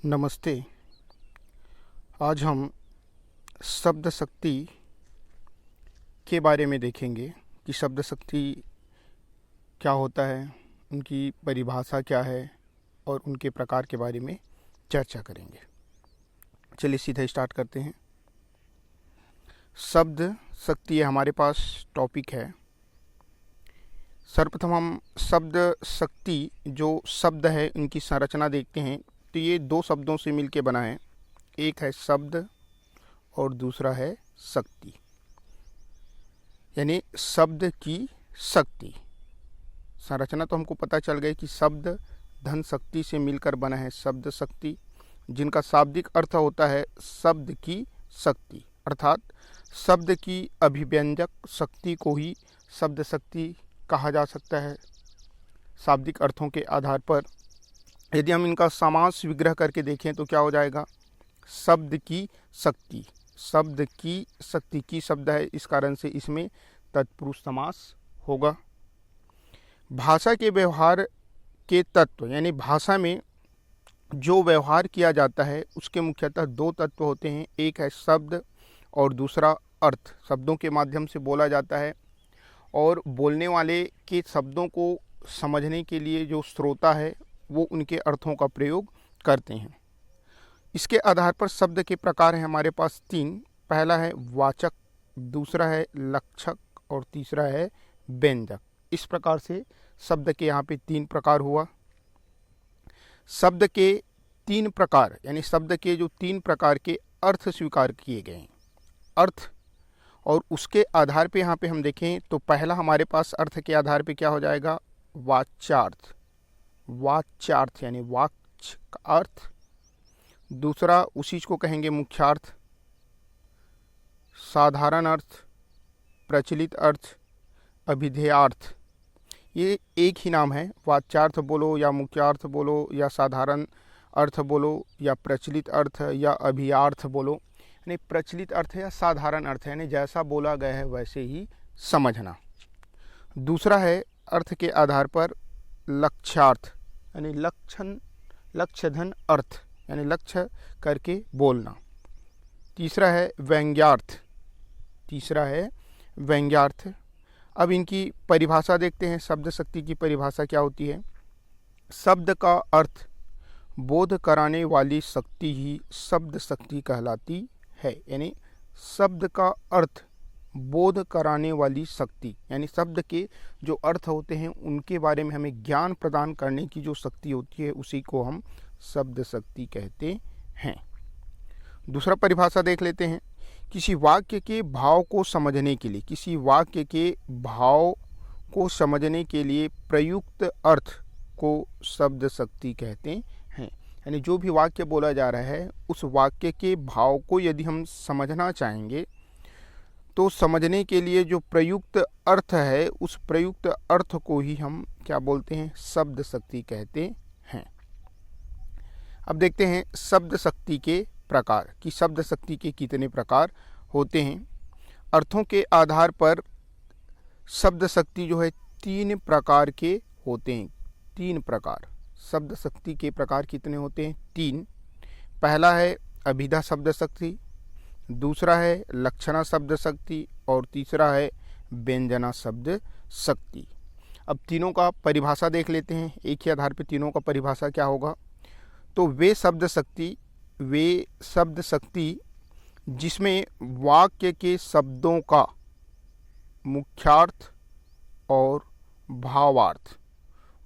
नमस्ते। आज हम शब्द शक्ति के बारे में देखेंगे कि शब्द शक्ति क्या होता है, उनकी परिभाषा क्या है और उनके प्रकार के बारे में चर्चा करेंगे। चलिए सीधे स्टार्ट करते हैं। शब्द शक्ति ये हमारे पास टॉपिक है। सर्वप्रथम हम शब्द शक्ति जो शब्द है इनकी संरचना देखते हैं। तो ये दो शब्दों से मिलके बना है, एक है शब्द और दूसरा है शक्ति, यानी शब्द की शक्ति। संरचना तो हमको पता चल गई कि शब्द धन शक्ति से मिलकर बना है शब्द शक्ति, जिनका शाब्दिक अर्थ होता है शब्द की शक्ति, अर्थात शब्द की अभिव्यंजक शक्ति को ही शब्द शक्ति कहा जा सकता है। शाब्दिक अर्थों के आधार पर यदि हम इनका समास विग्रह करके देखें तो क्या हो जाएगा, शब्द की शक्ति। शब्द की शक्ति की शब्द है, इस कारण से इसमें तत्पुरुष समास होगा। भाषा के व्यवहार के तत्व, यानी भाषा में जो व्यवहार किया जाता है उसके मुख्यतः दो तत्व होते हैं, एक है शब्द और दूसरा अर्थ। शब्दों के माध्यम से बोला जाता है और बोलने वाले के शब्दों को समझने के लिए जो श्रोता है वो उनके अर्थों का प्रयोग करते हैं। इसके आधार पर शब्द के प्रकार हैं हमारे पास तीन। पहला है वाचक, दूसरा है लक्षक और तीसरा है व्यंजक। इस प्रकार से शब्द के यहाँ पे तीन प्रकार हुआ। शब्द के तीन प्रकार, यानी शब्द के जो तीन प्रकार के अर्थ स्वीकार किए गए हैं, अर्थ और उसके आधार पे यहाँ पे हम देखें तो पहला हमारे पास अर्थ के आधार पे क्या हो जाएगा, वाच्यार्थ। वाच्यार्थ यानी वाक्य का अर्थ। दूसरा उसी को कहेंगे मुख्यार्थ, साधारण अर्थ, प्रचलित अर्थ, अभिधेयार्थ। ये एक ही नाम है। वाच्यार्थ बोलो या मुख्यार्थ बोलो या साधारण अर्थ बोलो या प्रचलित अर्थ या अभियार्थ बोलो, यानी प्रचलित अर्थ या साधारण अर्थ, यानी जैसा बोला गया है वैसे ही समझना। दूसरा है अर्थ के आधार पर लक्ष्यार्थ, यानी लक्ष्यधन अर्थ, यानी लक्ष्य करके बोलना। तीसरा है व्यंग्यार्थ, तीसरा है व्यंग्यार्थ। अब इनकी परिभाषा देखते हैं। शब्द शक्ति की परिभाषा क्या होती है। शब्द का अर्थ बोध कराने वाली शक्ति ही शब्द शक्ति कहलाती है, यानी शब्द का अर्थ बोध कराने वाली शक्ति, यानी शब्द के जो अर्थ होते हैं उनके बारे में हमें ज्ञान प्रदान करने की जो शक्ति होती है उसी को हम शब्द शक्ति कहते हैं। दूसरा परिभाषा देख लेते हैं। किसी वाक्य के भाव को समझने के लिए, किसी वाक्य के भाव को समझने के लिए प्रयुक्त अर्थ को शब्द शक्ति कहते हैं। यानी जो भी वाक्य बोला जा रहा है उस वाक्य के भाव को यदि हम समझना चाहेंगे तो समझने के लिए जो प्रयुक्त अर्थ है उस प्रयुक्त अर्थ को ही हम क्या बोलते हैं, शब्द शक्ति कहते हैं। अब देखते हैं शब्द शक्ति के प्रकार कि शब्द शक्ति के कितने प्रकार होते हैं। अर्थों के आधार पर शब्द शक्ति जो है तीन प्रकार के होते हैं। तीन प्रकार शब्द शक्ति के प्रकार कितने होते हैं, तीन। पहला है अभिधा शब्द शक्ति, दूसरा है लक्षणा शब्द शक्ति और तीसरा है व्यंजना शब्द शक्ति। अब तीनों का परिभाषा देख लेते हैं। एक ही आधार पर तीनों का परिभाषा क्या होगा। तो वे शब्द शक्ति जिसमें वाक्य के शब्दों का मुख्यार्थ और भावार्थ,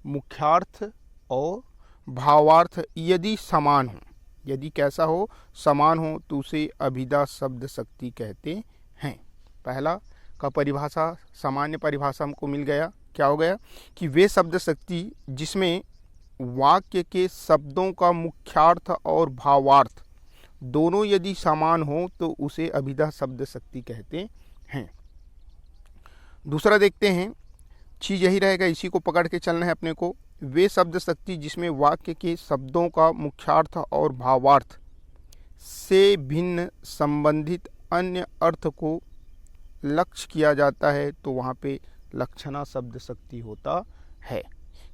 मुख्यार्थ और भावार्थ यदि समान हो, यदि कैसा हो, समान हो, तो उसे अभिधा शब्द शक्ति कहते हैं। पहला का परिभाषा, सामान्य परिभाषा हमको मिल गया। क्या हो गया कि वे शब्द शक्ति जिसमें वाक्य के शब्दों का मुख्यार्थ और भावार्थ दोनों यदि समान हो तो उसे अभिधा शब्द शक्ति कहते हैं। दूसरा देखते हैं, चीज़ यही रहेगा, इसी को पकड़ के चलना है अपने को। वे शब्द शक्ति जिसमें वाक्य के शब्दों का मुख्यार्थ और भावार्थ से भिन्न संबंधित अन्य अर्थ को लक्ष्य किया जाता है तो वहाँ पे लक्षणा शब्द शक्ति होता है।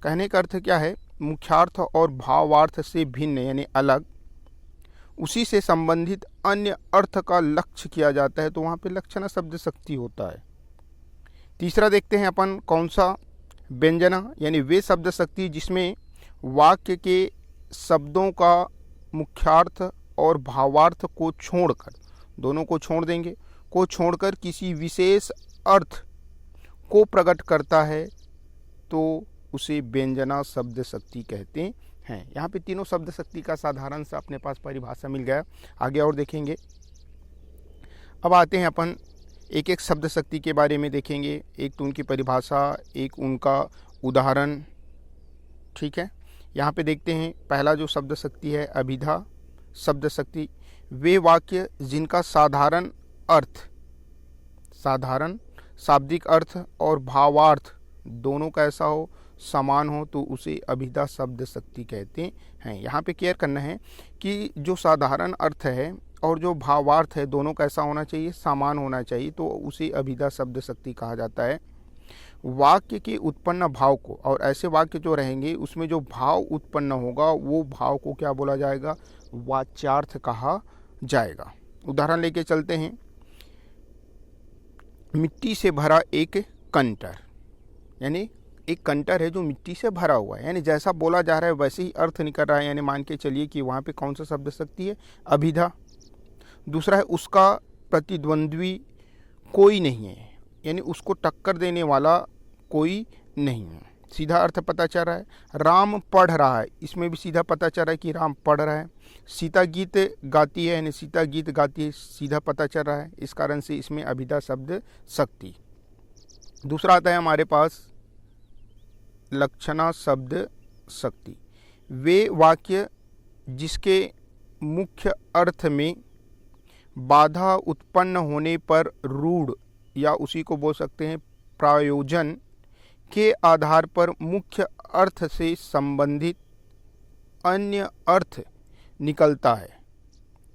कहने का अर्थ क्या है, मुख्यार्थ और भावार्थ से भिन्न यानी अलग उसी से संबंधित अन्य अर्थ का लक्ष्य किया जाता है, तो वहाँ पे लक्षणा शब्द शक्ति होता है। तीसरा देखते हैं अपन कौन सा, व्यंजना, यानी वे शब्द शक्ति जिसमें वाक्य के शब्दों का मुख्यार्थ और भावार्थ को छोड़कर, दोनों को छोड़ देंगे, को छोड़कर किसी विशेष अर्थ को प्रकट करता है, तो उसे व्यंजना शब्द शक्ति कहते हैं। यहाँ पे तीनों शब्द शक्ति का साधारण सा अपने पास परिभाषा मिल गया, आगे और देखेंगे। अब आते हैं अपन एक एक शब्द शक्ति के बारे में देखेंगे, एक तो उनकी परिभाषा, एक उनका उदाहरण। ठीक है, यहाँ पे देखते हैं पहला जो शब्द शक्ति है अभिधा शब्द शक्ति। वे वाक्य जिनका साधारण अर्थ, साधारण शाब्दिक अर्थ और भावार्थ दोनों का ऐसा हो, समान हो, तो उसे अभिधा शब्द शक्ति कहते हैं। यहाँ पे केयर करना है कि जो साधारण अर्थ है और जो भावार्थ है दोनों का ऐसा होना चाहिए, समान होना चाहिए, तो उसे अभिधा शब्द शक्ति कहा जाता है। वाक्य के उत्पन्न भाव को, और ऐसे वाक्य जो रहेंगे उसमें जो भाव उत्पन्न होगा वो भाव को क्या बोला जाएगा, वाच्यार्थ कहा जाएगा। उदाहरण लेके चलते हैं, मिट्टी से भरा एक कंटर, यानी एक कंटर है जो मिट्टी से भरा हुआ है, यानी जैसा बोला जा रहा है वैसे ही अर्थ निकल रहा है, यानी मान के चलिए कि वहाँ पे कौन सा शब्द शक्ति है, अभिधा। दूसरा है उसका प्रतिद्वंद्वी कोई नहीं है, यानी उसको टक्कर देने वाला कोई नहीं है, सीधा अर्थ पता चल रहा है। राम पढ़ रहा है, इसमें भी सीधा पता चल रहा है कि राम पढ़ रहा है। सीता गीत गाती है, यानी सीता गीत गाती है, सीधा पता चल रहा है, इस कारण से इसमें अभिधा शब्द शक्ति। दूसरा आता है हमारे पास लक्षणा शब्द शक्ति। वे वाक्य जिसके मुख्य अर्थ में बाधा उत्पन्न होने पर रूढ़, या उसी को बोल सकते हैं प्रायोजन के आधार पर मुख्य अर्थ से संबंधित अन्य अर्थ निकलता है,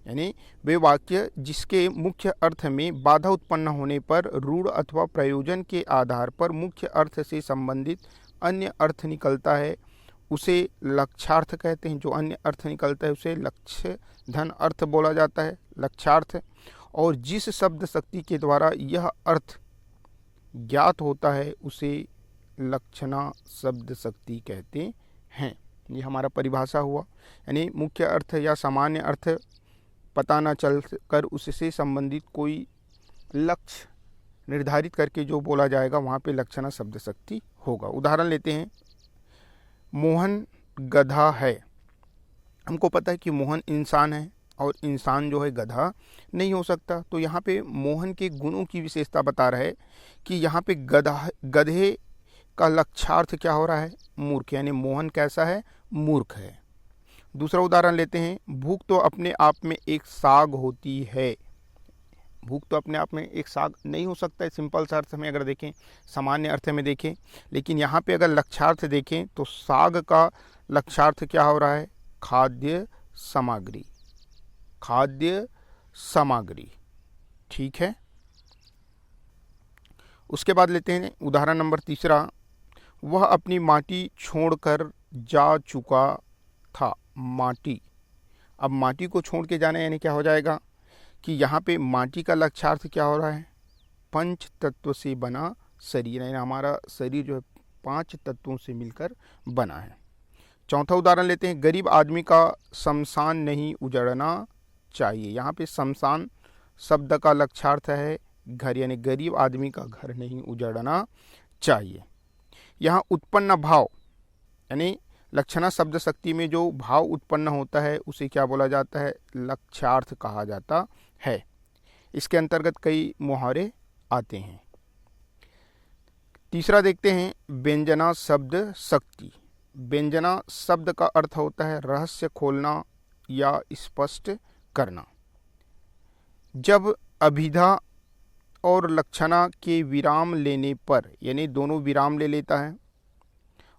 यानी वे वाक्य जिसके मुख्य अर्थ में बाधा उत्पन्न होने पर रूढ़ अथवा प्रयोजन के आधार पर मुख्य अर्थ से संबंधित अन्य अर्थ निकलता है, उसे लक्ष्यार्थ कहते हैं। जो अन्य अर्थ निकलता है उसे लक्ष्य धन अर्थ बोला जाता है, लक्ष्यार्थ। और जिस शब्द शक्ति के द्वारा यह अर्थ ज्ञात होता है उसे लक्षणा शब्द शक्ति कहते हैं। ये हमारा परिभाषा हुआ, यानी मुख्य अर्थ या सामान्य अर्थ पता न चल कर उससे संबंधित कोई लक्ष्य निर्धारित करके जो बोला जाएगा वहाँ पे लक्षणा शब्द शक्ति होगा। उदाहरण लेते हैं, मोहन गधा है। हमको पता है कि मोहन इंसान है और इंसान जो है गधा नहीं हो सकता, तो यहाँ पे मोहन के गुणों की विशेषता बता रहा है कि यहाँ पे गधे का लक्ष्यार्थ क्या हो रहा है, मूर्ख, यानी मोहन कैसा है, मूर्ख है। दूसरा उदाहरण लेते हैं, भूख तो अपने आप में एक साग होती है। भूख तो अपने आप में एक साग नहीं हो सकता है, सिंपल सा अर्थ में अगर देखें, सामान्य अर्थ में देखें, लेकिन यहाँ पे अगर लक्ष्यार्थ देखें तो साग का लक्ष्यार्थ क्या हो रहा है, खाद्य सामग्री, खाद्य सामग्री। ठीक है, उसके बाद लेते हैं उदाहरण नंबर तीसरा, वह अपनी माटी छोड़कर जा चुका था। माटी, अब माटी को छोड़ के जाना यानी क्या हो जाएगा कि यहाँ पे माटी का लक्ष्यार्थ क्या हो रहा है, पंच तत्व से बना शरीर, यानी हमारा शरीर जो है 5 तत्वों से मिलकर बना है। चौथा उदाहरण लेते हैं, गरीब आदमी का शमशान नहीं उजड़ना चाहिए। यहाँ पे शमशान शब्द का लक्ष्यार्थ है घर, यानी गरीब आदमी का घर नहीं उजड़ना चाहिए। यहाँ उत्पन्न भाव, यानी लक्षणा शब्द शक्ति में जो भाव उत्पन्न होता है उसे क्या बोला जाता है, लक्ष्यार्थ कहा जाता है। इसके अंतर्गत कई मुहावरे आते हैं। तीसरा देखते हैं, व्यंजना शब्द शक्ति। व्यंजना शब्द का अर्थ होता है रहस्य खोलना या स्पष्ट करना। जब अभिधा और लक्षणा के विराम लेने पर, यानी दोनों विराम ले लेता है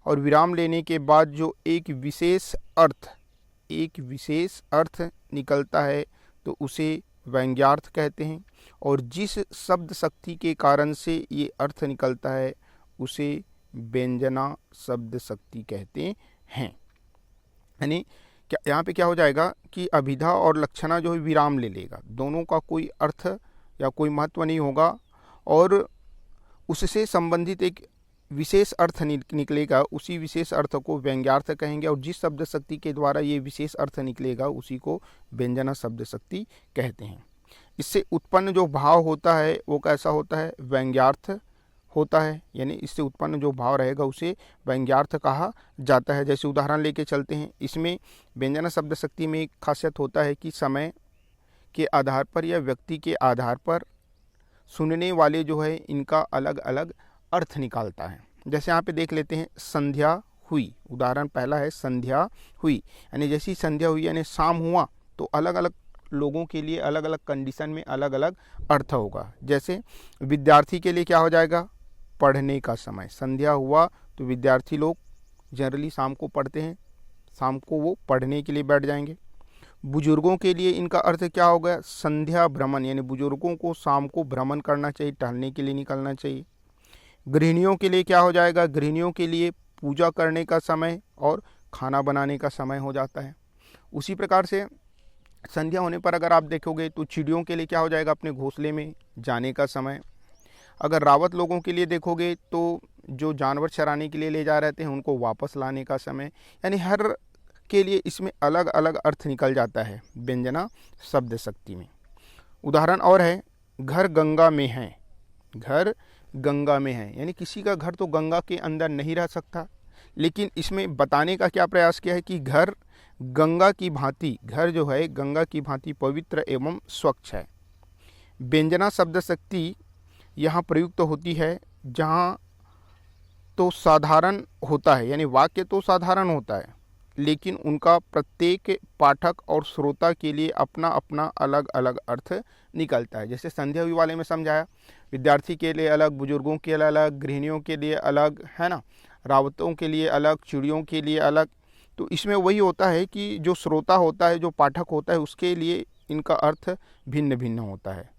और विराम लेने के बाद जो एक विशेष अर्थ निकलता है तो उसे व्यंग्यार्थ कहते हैं, और जिस शब्द शक्ति के कारण से ये अर्थ निकलता है उसे व्यंजना शब्द शक्ति कहते हैं। यानी क्या यहाँ पे क्या हो जाएगा कि अभिधा और लक्षणा जो है विराम ले लेगा, दोनों का कोई अर्थ या कोई महत्व नहीं होगा और उससे संबंधित एक विशेष अर्थ निकलेगा, उसी विशेष अर्थ को व्यंग्यार्थ कहेंगे और जिस शब्द शक्ति के द्वारा ये विशेष अर्थ निकलेगा उसी को व्यंजना शब्द शक्ति कहते हैं। इससे उत्पन्न जो भाव होता है वो कैसा होता है, व्यंग्यार्थ होता है, यानी इससे उत्पन्न जो भाव रहेगा उसे व्यंग्यार्थ कहा जाता है। जैसे उदाहरण लेके चलते हैं, इसमें व्यंजना शब्द शक्ति में एक खासियत होता है कि समय के आधार पर या व्यक्ति के आधार पर सुनने वाले जो है इनका अलग अलग अर्थ निकालता है। जैसे यहाँ पे देख लेते हैं, संध्या हुई, उदाहरण पहला है संध्या हुई, यानी जैसी संध्या हुई यानी शाम हुआ तो अलग अलग लोगों के लिए अलग अलग कंडीशन में अलग अलग अर्थ होगा। जैसे विद्यार्थी के लिए क्या हो जाएगा, पढ़ने का समय, संध्या हुआ तो विद्यार्थी लोग जनरली शाम को पढ़ते हैं, शाम को वो पढ़ने के लिए बैठ जाएंगे। बुजुर्गों के लिए इनका अर्थ क्या होगा, संध्या भ्रमण, यानी बुजुर्गों को शाम को भ्रमण करना चाहिए, टहलने के लिए निकलना चाहिए। गृहिणियों के लिए क्या हो जाएगा, गृहिणियों के लिए पूजा करने का समय और खाना बनाने का समय हो जाता है। उसी प्रकार से संध्या होने पर अगर आप देखोगे तो चिड़ियों के लिए क्या हो जाएगा, अपने घोंसले में जाने का समय। अगर रावत लोगों के लिए देखोगे तो जो जानवर चराने के लिए ले जा रहे थे उनको वापस लाने का समय, यानी हर के लिए इसमें अलग अलग अर्थ निकल जाता है व्यंजना शब्द शक्ति में। उदाहरण और है, घर गंगा में है, घर गंगा में है, यानी किसी का घर तो गंगा के अंदर नहीं रह सकता, लेकिन इसमें बताने का क्या प्रयास किया है कि घर गंगा की भांति, घर जो है गंगा की भांति पवित्र एवं स्वच्छ है। व्यंजना शब्द शक्ति यहाँ प्रयुक्त होती है जहाँ तो साधारण होता है, यानी वाक्य तो साधारण होता है लेकिन उनका प्रत्येक पाठक और श्रोता के लिए अपना अपना अलग अलग अर्थ निकलता है। जैसे संध्या हुई वाले में समझाया, विद्यार्थी के लिए अलग, बुजुर्गों के लिए अलग, गृहिणियों के लिए अलग, है ना, रावतों के लिए अलग, चिड़ियों के लिए अलग। तो इसमें वही होता है कि जो श्रोता होता है, जो पाठक होता है, उसके लिए इनका अर्थ भिन्न भिन्न होता है।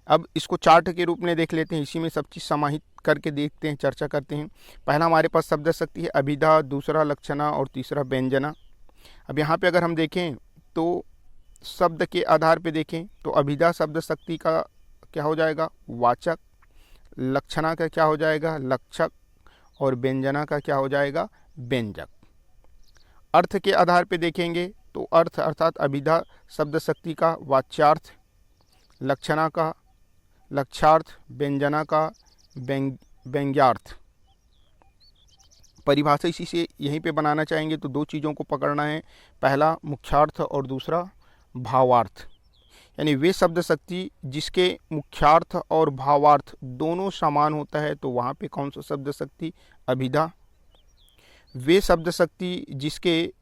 अब इसको चार्ट के रूप में देख लेते हैं, इसी में सब चीज़ समाहित करके देखते हैं, चर्चा करते हैं। पहला हमारे पास शब्द शक्ति है अभिधा, दूसरा लक्षणा और तीसरा व्यंजना। अब यहाँ पे अगर हम देखें तो शब्द के आधार पे देखें तो अभिधा शब्द शक्ति का क्या हो जाएगा, वाचक, लक्षणा का क्या हो जाएगा, लक्षक, और व्यंजना का क्या हो जाएगा, व्यंजक। अर्थ के आधार पे देखेंगे तो अर्थ अर्थात अभिधा शब्द शक्ति का वाच्यार्थ, लक्षणा का लक्षार्थ, व्यंजना का व्यंग्यार्थ। परिभाषा इसी से यहीं पे बनाना चाहेंगे तो दो चीज़ों को पकड़ना है, पहला मुख्यार्थ और दूसरा भावार्थ। यानी वे शब्द शक्ति जिसके मुख्यार्थ और भावार्थ दोनों समान होता है तो वहाँ पे कौन सा शब्द शक्ति, अभिधा। वे शब्द शक्ति जिसके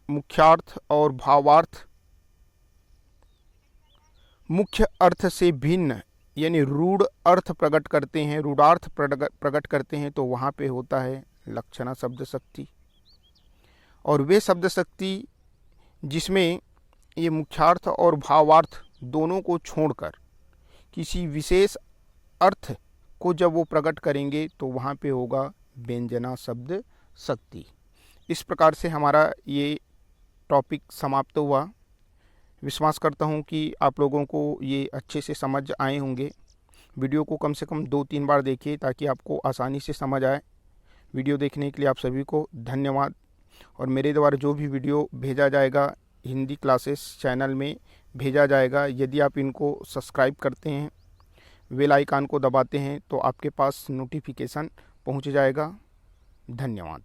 मुख्यार्थ और भावार्थ मुख्य अर्थ से भिन्न यानी रूढ़ अर्थ प्रकट करते हैं, रूढ़ार्थ प्रकट करते हैं तो वहाँ पे होता है लक्षणा शब्द शक्ति। और वे शब्द शक्ति जिसमें ये मुख्यार्थ और भावार्थ दोनों को छोड़कर किसी विशेष अर्थ को जब वो प्रकट करेंगे तो वहाँ पे होगा व्यंजना शब्द शक्ति। इस प्रकार से हमारा ये टॉपिक समाप्त हुआ। विश्वास करता हूँ कि आप लोगों को ये अच्छे से समझ आए होंगे। वीडियो को कम से कम 2-3 बार देखिए ताकि आपको आसानी से समझ आए। वीडियो देखने के लिए आप सभी को धन्यवाद। और मेरे द्वारा जो भी वीडियो भेजा जाएगा हिंदी क्लासेस चैनल में भेजा जाएगा, यदि आप इनको सब्सक्राइब करते हैं, बेल आइकन को दबाते हैं तो आपके पास नोटिफिकेशन पहुंच जाएगा। धन्यवाद।